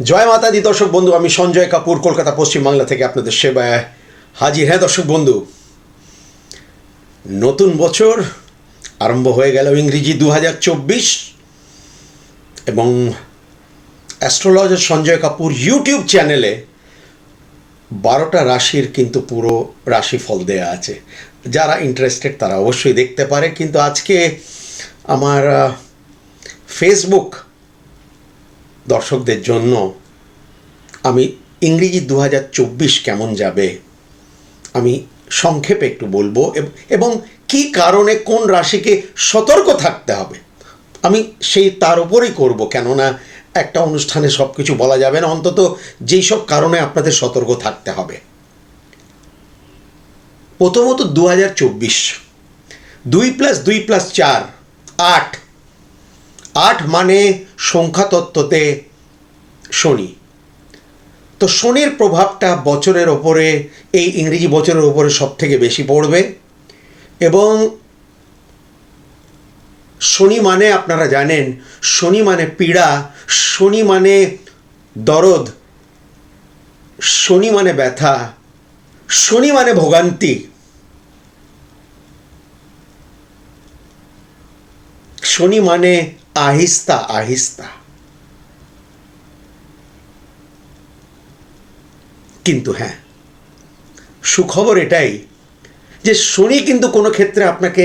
জয় মাতা দি দর্শক বন্ধু, আমি সঞ্জয় কাপুর কলকাতা পশ্চিমবাংলা থেকে আপনাদের সেবায় হাজির। হ্যাঁ দর্শক বন্ধু, নতুন বছর আরম্ভ হয়ে গেল ইংরেজি 2024 এবং অ্যাস্ট্রোলজার সঞ্জয় কাপুর ইউটিউব চ্যানেলে 12টা রাশির কিন্তু পুরো রাশিফল দেয়া আছে। যারা ইন্টারেস্টেড তারা অবশ্যই দেখতে পারে, কিন্তু আজকে আমার ফেসবুক দর্শকদের জন্য আমি ইংরেজি 2024 কেমন যাবে আমি সংক্ষেপে একটু বলবো, এবং কি কারণে কোন রাশিকে সতর্ক থাকতে হবে আমি তার উপরেই করব। কেননা একটা অনুষ্ঠানে সব কিছু বলা যাবে না, অন্তত যেই সব কারণে আপনাদের সতর্ক থাকতে হবে। প্রথমত 2024, 2+2+4 8। 8 মানে সংখ্যাতত্ত্বতে শনি। তো শনির প্রভাবটা বছরের ওপরে, এই ইংরেজি বছরের ওপরে সব থেকে বেশি পড়বে। এবং শনি মানে আপনারা জানেন, শনি মানে পীড়া, শনি মানে দরদ, শনি মানে ব্যথা, শনি মানে ভোগান্তি, শনি মানে আহিস্তা আহিস্তা। কিন্তু হ্যাঁ, সুখবর এটাই যে শনি কিন্তু কোনো ক্ষেত্রে আপনাকে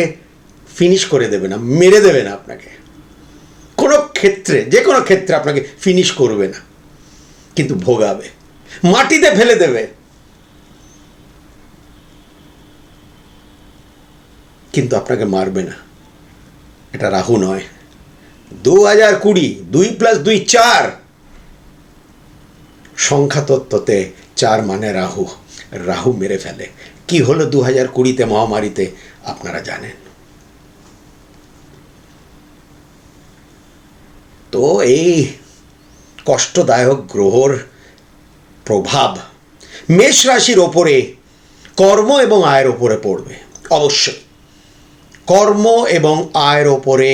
ফিনিশ করে দেবে না, মেরে দেবে না আপনাকে। কোনো ক্ষেত্রে, যে কোনো ক্ষেত্রে আপনাকে ফিনিশ করবে না, কিন্তু ভোগাবে, মাটিতে ফেলে দেবে, কিন্তু আপনাকে মারবে না। এটা রাহু নয়। 2020, 2+2 4। সংখ্যাতত্ত্বতে 4 মানে রাহু। রাহু মেরে ফেলে। কি হলো 2020-তে মহামারীতে আপনারা জানেন। তো এই কষ্টদায়ক গ্রহর প্রভাব মেষ রাশির ওপরে, কর্ম এবং আয়ের ওপরে পড়বে অবশ্যই। কর্ম এবং আয়ের ওপরে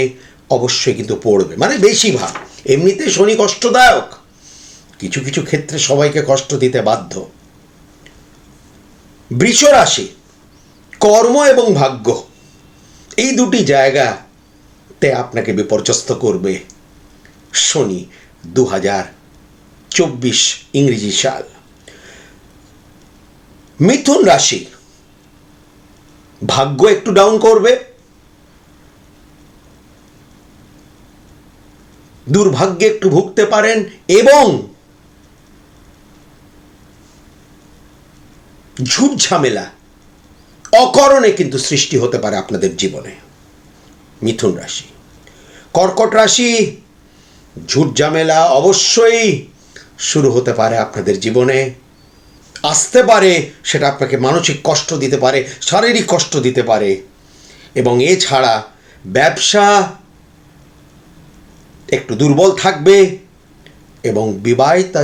অবশ্যই কিন্তু পড়বে, মানে বেশিরভাগ। এমনিতে শনি কষ্টদায়ক, কিছু কিছু ক্ষেত্রে সবাইকে কষ্ট দিতে বাধ্য। বৃষ রাশি, কর্ম এবং ভাগ্য, এই দুটি জায়গাতে আপনাকে বিপর্যস্ত করবে শনি 2024 ইংরেজি সাল। মিথুন রাশি, ভাগ্য একটু ডাউন করবে, দুর্ভাগ্যে একটু ভুগতে পারেন, এবং ঝুট ঝামেলা অকারণে কিন্তু সৃষ্টি হতে পারে আপনাদের জীবনে। মিথুন রাশি। কর্কট রাশি, ঝুট ঝামেলা অবশ্যই শুরু হতে পারে আপনাদের জীবনে, আসতে পারে, সেটা আপনাকে মানসিক কষ্ট দিতে পারে, শারীরিক কষ্ট দিতে পারে। এবং এছাড়া ব্যবসা একটু দুর্বল থাকবে, এবং বিবাহিত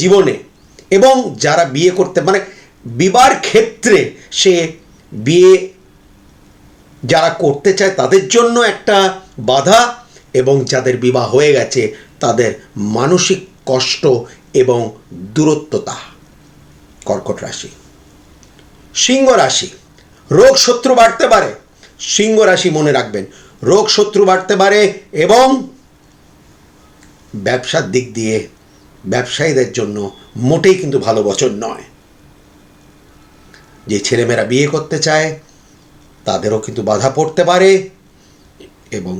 জীবনে এবং যারা বিয়ে করতে, মানে বিবাহ ক্ষেত্রে, সে বিয়ে যারা করতে চায় তাদের জন্য একটা বাধা, এবং যাদের বিবাহ হয়ে গেছে তাদের মানসিক কষ্ট এবং দূরত্বতা। কর্কট রাশি। সিংহ রাশি, রোগ শত্রু বাড়তে পারে। সিংহ রাশি মনে রাখবেন, রোগ শত্রু বাড়তে পারে, এবং ব্যবসার দিক দিয়ে ব্যবসায়ীদের জন্য মোটেই কিন্তু ভালো বছর নয়। যে ছেলেমেয়েরা বিয়ে করতে চায় তাদেরও কিন্তু বাধা পড়তে পারে, এবং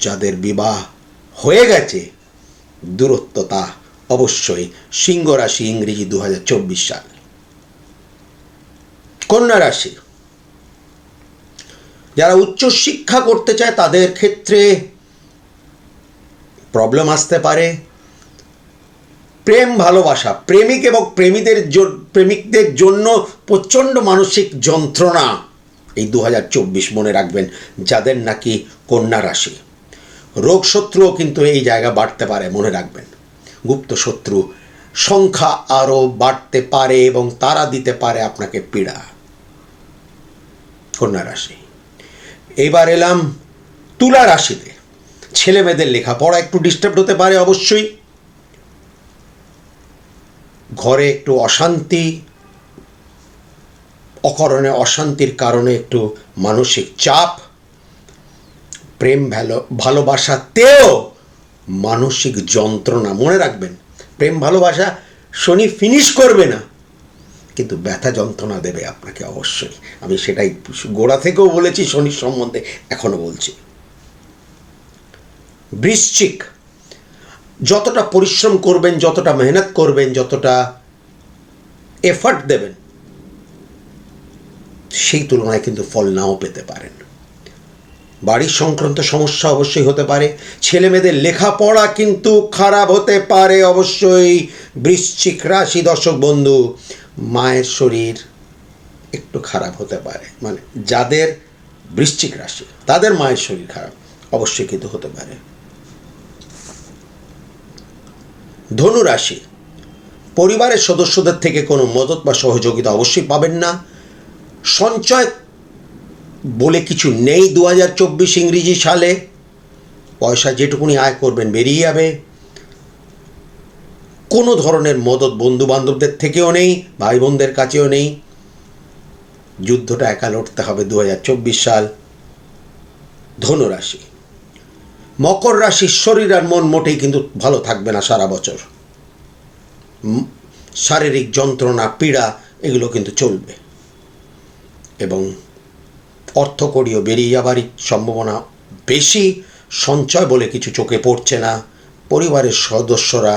যাদের বিবাহ হয়ে গেছে দূরত্বতা অবশ্যই। সিংহ রাশি ইংরেজি 2024 সাল। কন্যা রাশি, যারা উচ্চশিক্ষা করতে চায় তাদের ক্ষেত্রে প্রবলেম আসতে পারে। প্রেম ভালোবাসা, প্রেমিক এবং প্রেমিকদের জন্য প্রচণ্ড মানসিক যন্ত্রণা এই 2024 মনে রাখবেন, যাদের নাকি কন্যা রাশি। রোগ শত্রুও কিন্তু এই জায়গা বাড়তে পারে, মনে রাখবেন। গুপ্ত শত্রু সংখ্যা আরও বাড়তে পারে, এবং তারা দিতে পারে আপনাকে পীড়া। কন্যা রাশি। এবার এলাম তুলা রাশিতে। ছেলে মেয়েদের লেখাপড়া একটু ডিস্টার্ব হতে পারে অবশ্যই, ঘরে একটু অশান্তি, অকারণে অশান্তির কারণে একটু মানসিক চাপ, প্রেম ভালোবাসাতেও মানসিক যন্ত্রণা। মনে রাখবেন, প্রেম ভালোবাসা শনি ফিনিশ করবে না, কিন্তু ব্যথা যন্ত্রণা দেবে আপনাকে অবশ্যই। আমি সেটাই গোড়া থেকেও বলেছি, শনির সম্বন্ধে এখনো বলছি। বৃশ্চিক, যতটা পরিশ্রম করবেন, যতটা মেহনত করবেন, যতটা এফর্ট দেবেন, সেই তুলনায় কিন্তু ফল নাও পেতে পারেন। বাড়ির সংক্রান্ত সমস্যা অবশ্যই হতে পারে। ছেলে মেয়েদের লেখাপড়া কিন্তু খারাপ হতে পারে অবশ্যই। বৃশ্চিক রাশি দর্শক বন্ধু, মায়ের শরীর একটু খারাপ হতে পারে, মানে যাদের বৃশ্চিক রাশি তাদের মায়ের শরীর খারাপ অবশ্যই কিন্তু হতে পারে। ধনু রাশি, পরিবারের সদস্যদের থেকে কোনো মদত বা সহযোগিতা অবশ্যই পাবেন না। সঞ্চয় বলে কিছু নেই 2024 ইংরেজি সালে। পয়সা যেটুকুনি আয় করবেন বেরিয়ে যাবে। কোনো ধরনের মদত বন্ধু বান্ধবদের থেকেও নেই, ভাই বোনদের কাছেও নেই। যুদ্ধটা একা লড়তে হবে 2024 সাল। ধনুরাশি। মকর রাশির শরীর আর মন মোটেই কিন্তু ভালো থাকবে না সারা বছর। শারীরিক যন্ত্রণা, পীড়া এগুলো কিন্তু চলবে, এবং অর্থকড়িও বেরিয়ে যাবারই সম্ভাবনা বেশি। সঞ্চয় বলে কিছু চোখে পড়ছে না। পরিবারের সদস্যরা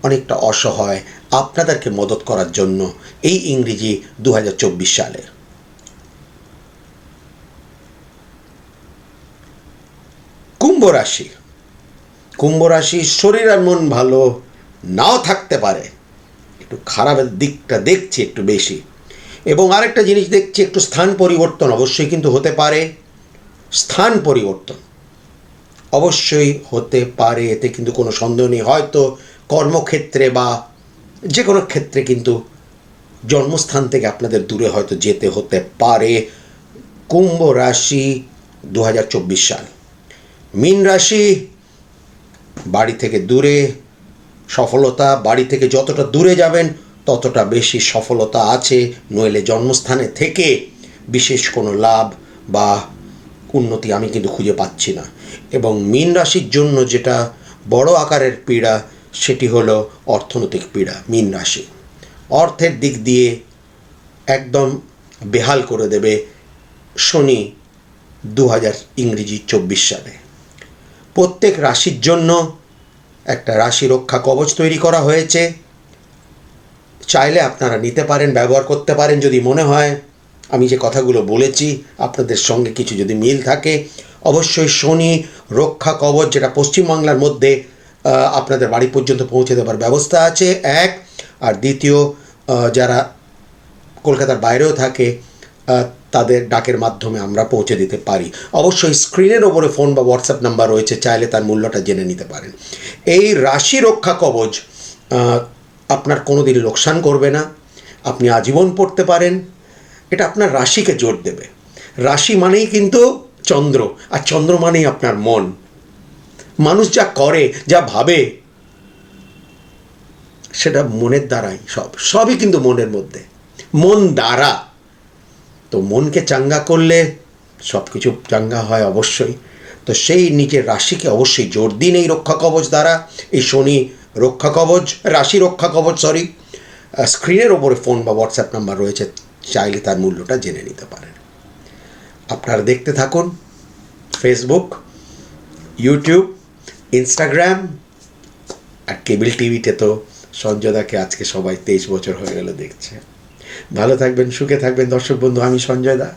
অনেকটা অসহায় আপনাদেরকে মদত করার জন্য এই ইংরেজি 2024 সালে। কুম্ভ রাশি। কুম্ভ রাশি, শরীর আর মন ভালো নাও থাকতে পারে, একটু খারাপের দিকটা দেখছি একটু বেশি। এবং আরেকটা জিনিস দেখছি, একটু স্থান পরিবর্তন অবশ্যই কিন্তু হতে পারে। স্থান পরিবর্তন অবশ্যই হতে পারে, এতে কিন্তু কোনো সন্দেহ নেই। হয়তো কর্মক্ষেত্রে বা যে কোনো ক্ষেত্রে কিন্তু জন্মস্থান থেকে আপনাদের দূরে হয়তো যেতে হতে পারে। কুম্ভ রাশি 2024 সাল। মীন রাশি, বাড়ি থেকে দূরে সফলতা, বাড়ি থেকে যতটা দূরে যাবেন ততটা বেশি সফলতা আছে, নইলে জন্মস্থানে থেকে বিশেষ কোনো লাভ বা উন্নতি আমি কিন্তু খুঁজে পাচ্ছি না। এবং মীন রাশির জন্য যেটা বড় আকারের পীড়া, সেটি হলো অর্থনৈতিক পীড়া। মীন রাশি অর্থের দিক দিয়ে একদম বেহাল করে দেবে শনি 2024 সালে। প্রত্যেক রাশির জন্য একটা রাশি রক্ষা কবচ তৈরি করা হয়েছে, চাইলে আপনারা নিতে পারেন, ব্যবহার করতে পারেন। যদি মনে হয় আমি যে কথাগুলো বলেছি আপনাদের সঙ্গে কিছু যদি মিল থাকে, অবশ্যই শনি রক্ষা কবচ, যেটা পশ্চিমবাংলার মধ্যে আপনাদের বাড়ি পর্যন্ত পৌঁছে দেওয়ার ব্যবস্থা আছে, এক। আর দ্বিতীয়, যারা কলকাতার বাইরেও থাকে তাদের ডাকের মাধ্যমে আমরা পৌঁছে দিতে পারি। অবশ্যই স্ক্রিনের ওপরে ফোন বা হোয়াটসঅ্যাপ নাম্বার রয়েছে, চাইলে তার মূল্যটা জেনে নিতে পারেন। এই রাশি রক্ষা কবচ আপনার কোনো দিন লোকসান করবে না, আপনি আজীবন পড়তে পারেন। এটা আপনার রাশিকে জোর দেবে। রাশি মানেই কিন্তু চন্দ্র, আর চন্দ্র মানেই আপনার মন। মানুষ যা করে, যা ভাবে, সেটা মনের দ্বারাই, সবই কিন্তু মনের মধ্যে, মন দ্বারা। তো মনকে চাঙ্গা করলে সব কিছু চাঙ্গা হয় অবশ্যই। তো সেই নিজের রাশিকে অবশ্যই জোর দিন এই রক্ষা কবচ দ্বারা, এই শনি রক্ষা কবচ, রাশি রক্ষা কবচ, স্ক্রিনের ওপরে ফোন বা হোয়াটসঅ্যাপ নাম্বার রয়েছে, চাইলে তার মূল্যটা জেনে নিতে পারেন। আপনারা দেখতে থাকুন ফেসবুক, ইউটিউব, ইনস্টাগ্রাম আর কেবল টিভিতে তো সঞ্জয়দাকে আজকে সবাই 23 বছর হয়ে গেল দেখছে। ভালো থাকবেন, সুখে থাকবেন দর্শক বন্ধু। আমি সঞ্জয় দা।